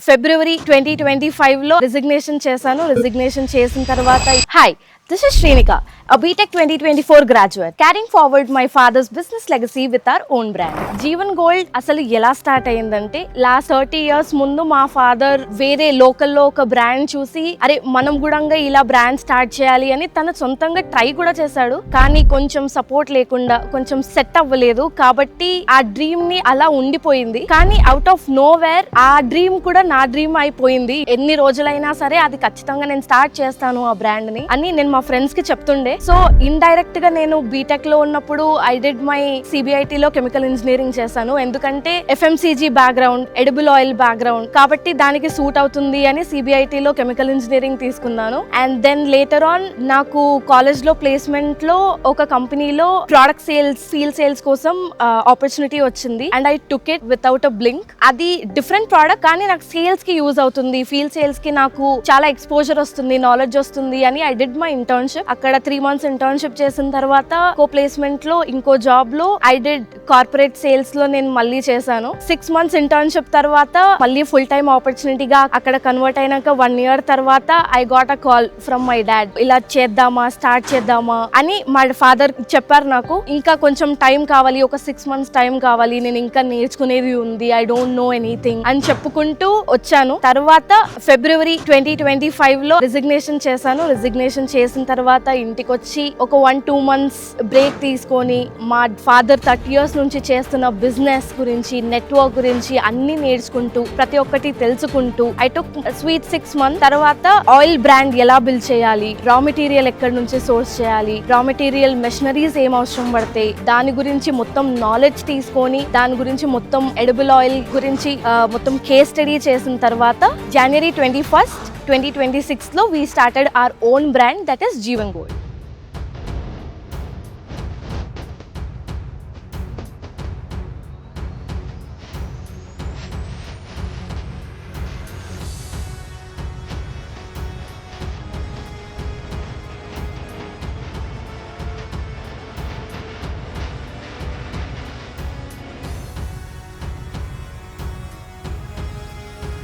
ఫిబ్రవరి 2025 లో రిజిగ్నేషన్ చేశాను. రిజిగ్నేషన్ చేసిన తర్వాత hi, this is Shrenika, a BTech 2024 graduate, carrying forward my father's business legacy with our own brand. Jeevan gold అసలు ఎలా start అయ్యిందంటే last 30 years ముందు మా ఫాదర్ వేరే లోకల్లో ఒక బ్రాండ్ చూసి అరే మనం కూడా ఇలా బ్రాండ్ స్టార్ట్ చేయాలి అని తన సొంతంగా ట్రై కూడా చేశాడు. కానీ కొంచెం సపోర్ట్ లేకుండా కొంచెం సెట్ అవ్వలేదు కాబట్టి ఆ డ్రీమ్ ని అలా ఉండిపోయింది. కానీ అవుట్ ఆఫ్ నో వేర్ ఆ డ్రీమ్ కూడా నా డ్రీమ్ అయిపోయింది. ఎన్ని రోజులైనా సరే అది ఖచ్చితంగా నేను స్టార్ట్ చేస్తాను ఆ బ్రాండ్ ని అని నేను మా ఫ్రెండ్స్ కి చెప్తుండే. సో ఇండైరెక్ట్ గా నేను బీటెక్ లో ఉన్నప్పుడు ఐ డిడ్ మై సిబిఐటి లో కెమికల్ ఇంజనీరింగ్ చేశాను. ఎందుకంటే FMCG background, edible oil background కాబట్టి దానికి సూట్ అవుతుంది అని సిబిఐటి లో కెమికల్ ఇంజనీరింగ్ తీసుకున్నాను. అండ్ దెన్ లేటర్ ఆన్ నాకు కాలేజ్ లో ప్లేస్మెంట్ లో ఒక కంపెనీలో ప్రొడక్ట్ సేల్స్, ఫీల్డ్ సేల్స్ కోసం ఆపర్చునిటీ వచ్చింది. And I took it without a blink. అది డిఫరెంట్ ప్రోడక్ట్ కానీ నాకు సేల్స్ కి యూజ్ అవుతుంది, ఫీల్డ్ సేల్స్ కి నాకు చాలా ఎక్స్పోజర్ వస్తుంది, నాలెడ్జ్ వస్తుంది అని ఐ డిడ్ మై ఇంటర్న్షిప్. అక్కడ 3 months ఇంటర్న్షిప్ చేసిన తర్వాత కో ప్లేస్మెంట్ లో ఇంకో జాబ్ లో ఐ డిడ్ కార్పొరేట్ సేల్స్ లో నేను మళ్ళీ చేశాను. 6 months ఇంటర్న్షిప్ తర్వాత మళ్ళీ ఫుల్ టైమ్ ఆపర్చునిటీగా అక్కడ కన్వర్ట్ అయినాక 1 year తర్వాత I got a call from my dad, ఇలా చేద్దామా, స్టార్ట్ చేద్దామా అని మా ఫాదర్ చెప్పారు. నాకు ఇంకా కొంచెం టైం కావాలి, ఒక 6 months టైం కావాలి, నేను ఇంకా నేర్చుకునేది ఉంది, ఐ డోంట్ నో ఎనీథింగ్ అని చెప్పుకుంటూ వచ్చాను. తర్వాత ఫిబ్రవరి 2025 లో రిజిగ్నేషన్ చేశాను. రిజిగ్నేషన్ చేసిన తర్వాత ఇంటికి వచ్చి ఒక 1-2 months బ్రేక్ తీసుకొని మా ఫాదర్ 30 years నుంచి చేస్తున్న బిజినెస్ గురించి, నెట్వర్క్ గురించి అన్ని నేర్చుకుంటూ ప్రతి ఒక్కటి తెలుసుకుంటూ ఐ టుక్ స్వీట్ 6 months. తర్వాత ఆయిల్ బ్రాండ్ ఎలా బిల్డ్ చేయాలి, రా మెటీరియల్ ఎక్కడి నుంచి సోర్స్ చేయాలి, రా మెటీరియల్ మెషినరీస్ ఏం అవసరం పడతాయి, దాని గురించి మొత్తం నాలెడ్జ్ తీసుకొని దాని గురించి మొత్తం ఎడిబుల్ ఆయిల్ గురించి మొత్తం కేస్ స్టడీ చేసిన తర్వాత January 21st, 2026 లో we started our own brand, that is Jeevan gold.